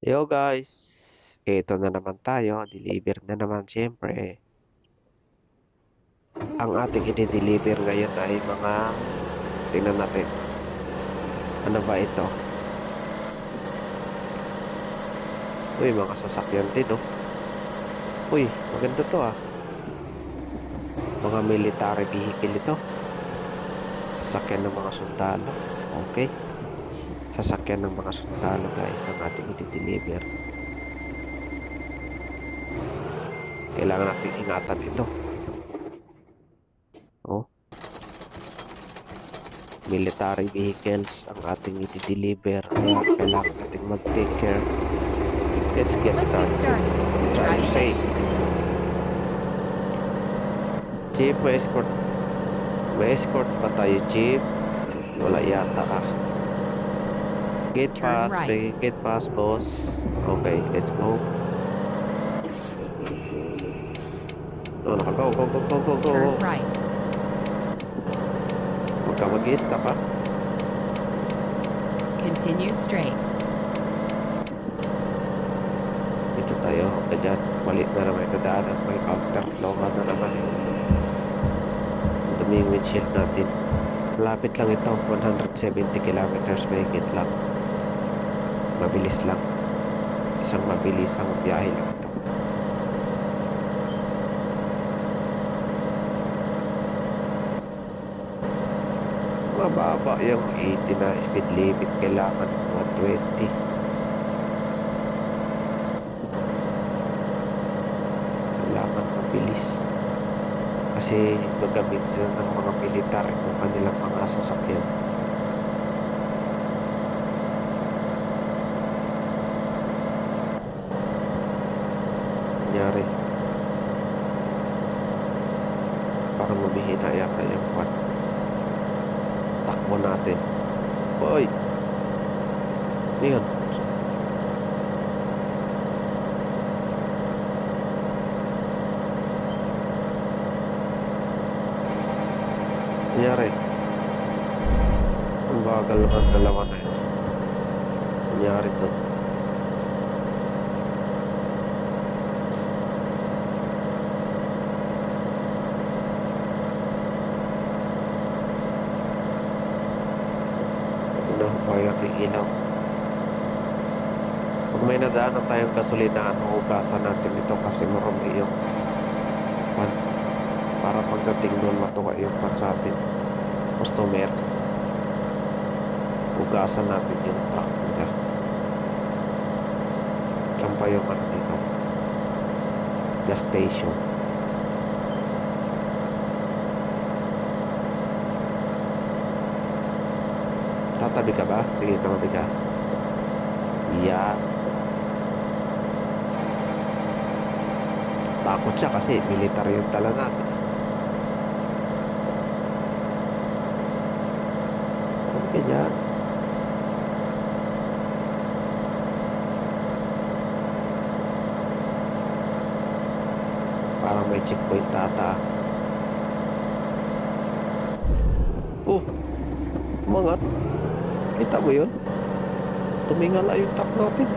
Yo guys, ito na naman tayo, deliver na naman siyempre. Ang ating i-deliver ngayon ay mga, tingnan natin, ano ba ito? Uy, mga sasakyan din oh. Uy, maganda to ah. Mga military vehicle ito. Sasakyan ng mga sundalo. Okay. Sasakyan ng mga sundalo guys, ang ating i-deliver. Kailangan natin ingatan ito. Oh, military vehicles ang ating i-deliver. Kaya kailangan natin mag-take care. Let's get started. Try to save. Jeep, may escort ba tayo, Jeep? Wala yata ah. Gate pass, may gate pass, boss. Okay, let's go. No, go, go, go, go, go, go. Turn right. Huwag ka mag-i-stop ah. Continue straight. Dito tayo, okay dyan. Malit na naman ito daanan. May counter flow na naman eh. Dumi yung windshield natin. Malapit lang ito, 170 kilometers may higit lang. Mabilis lang. Isang mabilisang biyahe lang ito. Mababa yung 80 na speed limit. Kailangan 120. Kailangan mabilis. Kasi gagamit ng mga militar kung kanilang mga sasakyan. Nangyari. Parang lumihina yata yung kwan. Takbo natin. Hoy! Ano yun? Nangyari. Ang bagal ng dalawa na yun. Nangyari to. Inahupayan natin ilaw. Pag may nadaanan tayong gasolinahan, hugasan natin ito kasi marumi yung pan. Para pagdating doon matuwa yung pan sa atin. Customer. Hugasan natin yung truck nila. Saan pa yung ano dito? Gas station. Tatabi ka ba? Sige, tumabi ka. Yeah. Takot siya kasi militar yung tala natin. Tumabi ka dyan. Parang may checkpoint tata. Oh, umangat. Kita mo yun? Tumingala yung truck natin.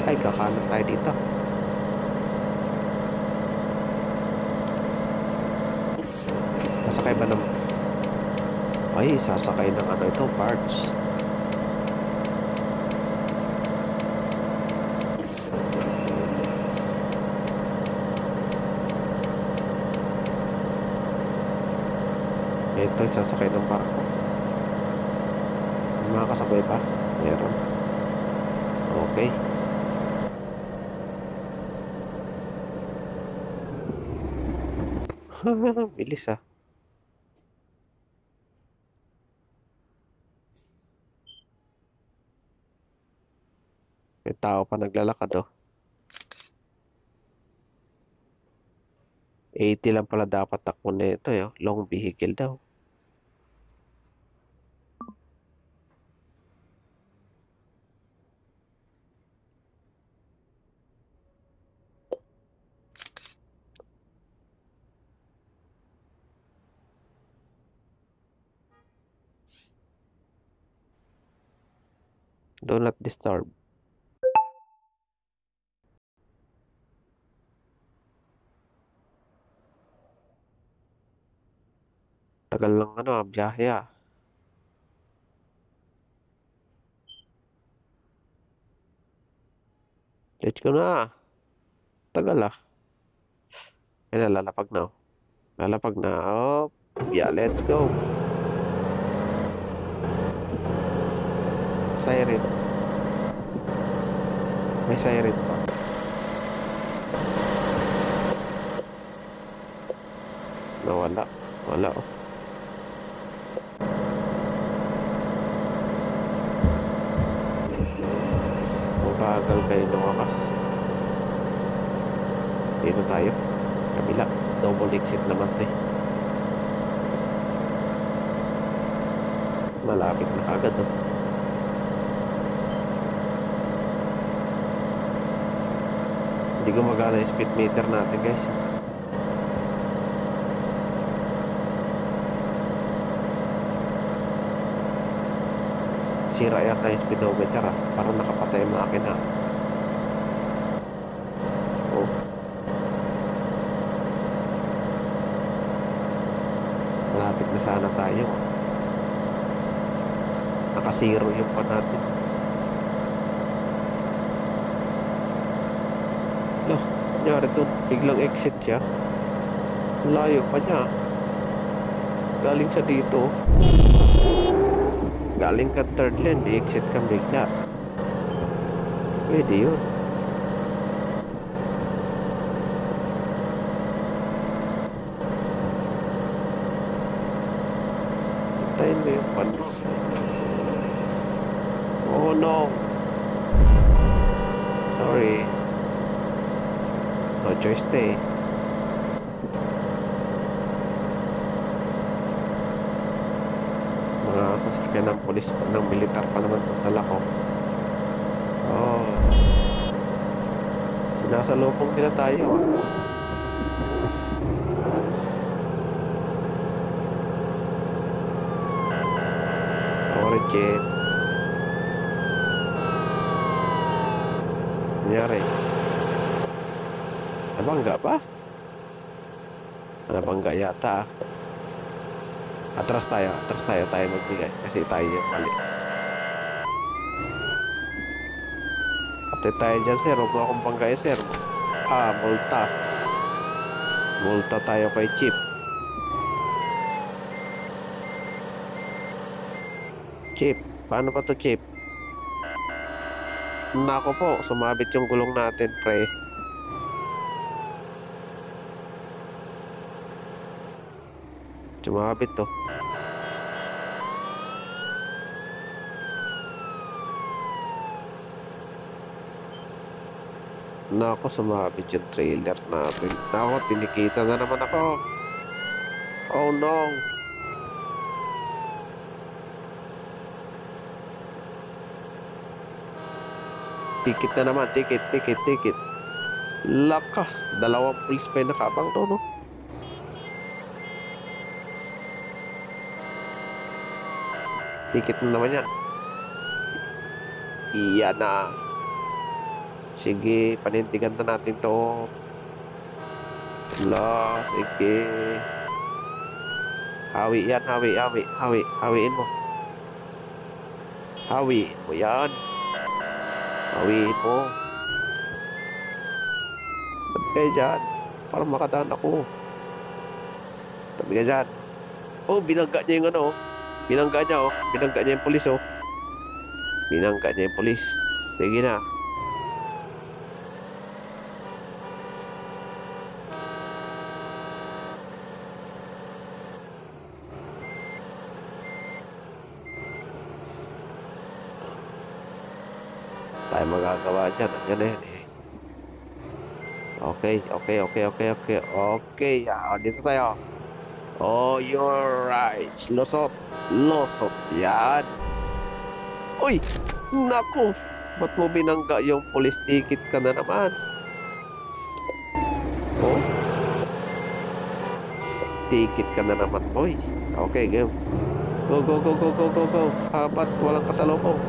Ay, kakanan tayo dito. Sasakay ba ng... Ay, sasakay ng ano ito, parts. Ito, sasakay ng barko. May mga kasabay pa? Meron. Okay. Bilis ah. May tao pa naglalakad oh. 80 lang pala dapat takbo na ito eh. Long vehicle daw. Do not disturb. Tagal lang ano, biyahe ah. Let's go na. Tagal ah. Kaya lalapag na. Oh. Lalapag na. Oh, yeah, let's go. Siren. May siren pa. Nawala. Wala oh. Mabagal kayo lumakas. Dito tayo. Kabila. Double exit naman to eh. Malapit na kagad oh. Hindi gumagana yung speed meter natin guys. Sira yata yung speedometer ah. Parang nakapatay ang makina. Oh. Malapit na sana tayo. Naka-zero yung pa natin. Loh, nangyari doon. Biglang exit siya. Layo pa niya. Galing sa dito. Galing ka third lane, di-exit ka bigla. Pwede yun. Hintayin mo yung pan mo. Oh no. Sorry. No choice na eh. Mga sasakyan ng polis pa, ng militar pa naman itong dala ko. Oh. Sinasalubong nila tayo ah. Origin. Nangyari. Nabangga ba? Nabangga yata ah. Atras tayo magbigay kasi tayo yung mali. Ate tayo dyan sir, huwag mo akong banggay sir. Ah, multa. Multa tayo kay Chief. Chief, paano ba to Chief? Nako po, sumabit yung gulong natin pre. Sumabit to. Nako, sumabit yung trailer natin. Nako, tinikita na naman ako. Oh no. Tikit na naman, tikit. Laka, dalawang pulis pa yung nakabang to, no? Tikit na naman yan. Iyan na. Sige, panindigan na natin to. La, sige. Hawi yan, hawiin mo. Hawiin mo yan. Hawiin mo. Tabi kayo dyan. Para makadaan ako. Tabi ka dyan. Oh, binangga niya yung ano. Binangga niya oh. Binangga niya yung polis oh. Binangga niya yung polis. Sige na. Tayo magagawa dyan. Yan na yan eh. Okay. Okay. Dito tayo. Oh, you're right. Lusot. Yan. Uy! Naku! Ba't mo binangga yung police ticket ka na naman? Oh? Ticket ka na naman, boy. Okay, go. Go. Habat, walang kasalubong.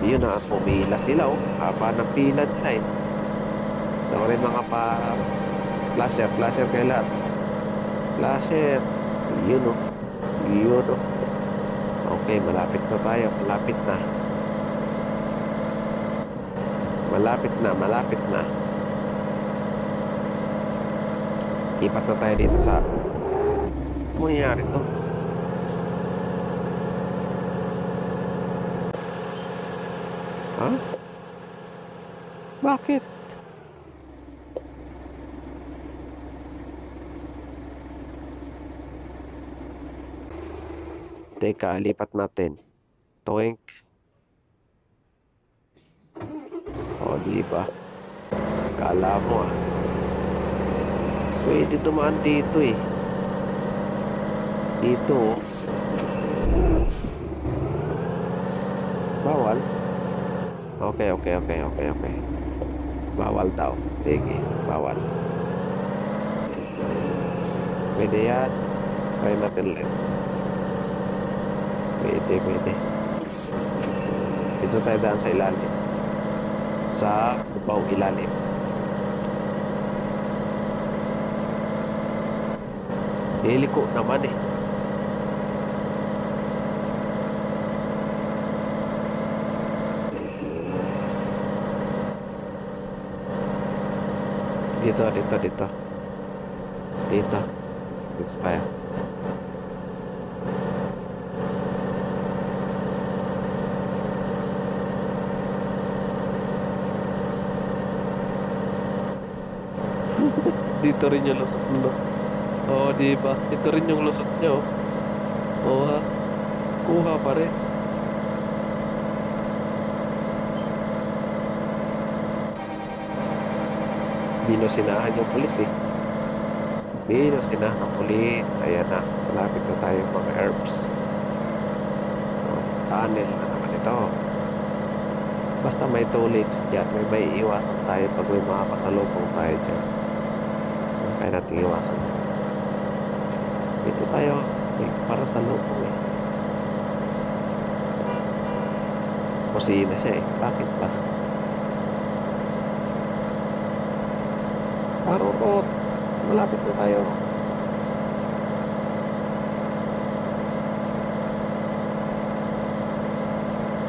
Yun na, pumila sila oh. Haba ng pila nila eh. Sorry mga flasher kayo lahat. Flasher. Yun oh. Yun oh. Okay, malapit na tayo. Malapit na. Malapit na. Ipat na tayo dito sa... Ano nangyari to? Ha? Bakit? Teka, lipat natin. Toink. O, diba? Kala mo ah. Pwede dumaan dito eh. Dito oh. Bawal? Okay. Bawal daw. Sige, bawal. Pwede yan. Try natin ulit. Pwede. Dito tayo daan sa ilalim. Sa babaw ilalim. Liliko naman eh. Dito. Dito tayo. Dito rin yung lusot mo. Oo, diba? Ito rin yung lusot nyo. Oo ha. Kuha pa rin. Binusinahan yung pulis eh. Binusinahan ng pulis. Ayan na. Malapit na tayo mga herbs. Tunnel na naman ito. Basta may toilets dyan. May iwasan tayo pag may mga kasalubong tayo dyan. Kaya natin iwasan. Ito tayo. Para sa lubong eh. Kusina siya eh. Bakit ba? Parurot. Malapit na tayo.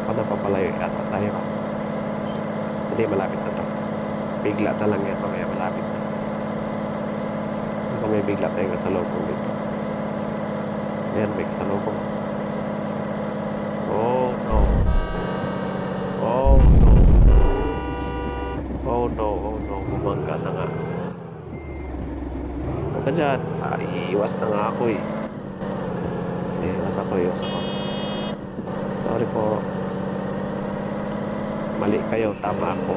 Napapalayo yata tayo. Hindi, malapit na to. Bigla na lang yan. Mamaya malapit na. Kung may bigla tayong kasalubong dito. Ayan, may kasalubong. Oh no. Bumangga na nga. Huwag ka dyan. Iiwas na nga ako eh. Iiwas ako. Sorry po. Mali kayo, tama ako.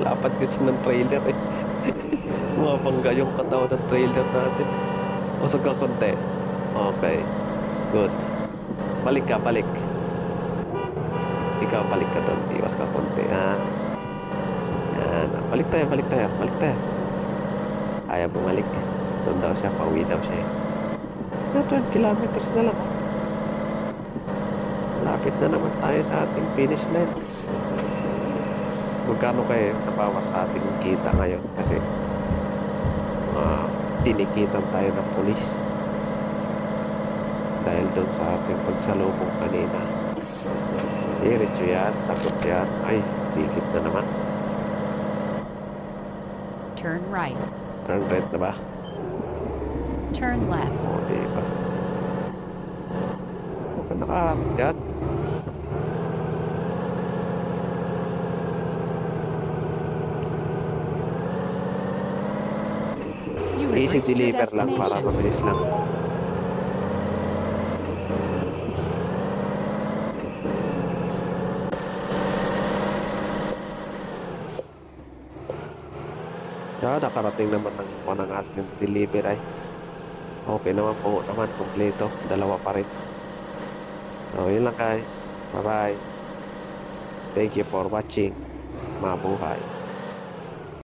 Lapad kasi ng trailer eh. Mapangga yung katawan ng trailer natin. Usog ka konti. Okay. Good. Balik. Ikaw balik ka doon. Iwas ka konti ha. Yan. Balik tayo. Ayaw bumalik. Doon daw siya. Pauwi daw siya. 12 kilometers na lang. Malapit na naman tayo sa ating finish line. Magkano kayo nabawas sa ating kita ngayon? Kasi tinikitan tayo ng pulis. Dahil doon sa ating pagsalubong kanina. Diretso yan. Sagot yan. Ay, dikit na naman. Turn right. Turn right na ba? Turn left. O, diba? Huwag ka nakaharap yan. Easy deliver lang para mabilis lang. Kaya nakarating naman ng panang ating deliver ay. Okay naman po naman, kompleto. Dalawa pa rin. So, yun lang guys. Bye bye. Thank you for watching. Mabuhay.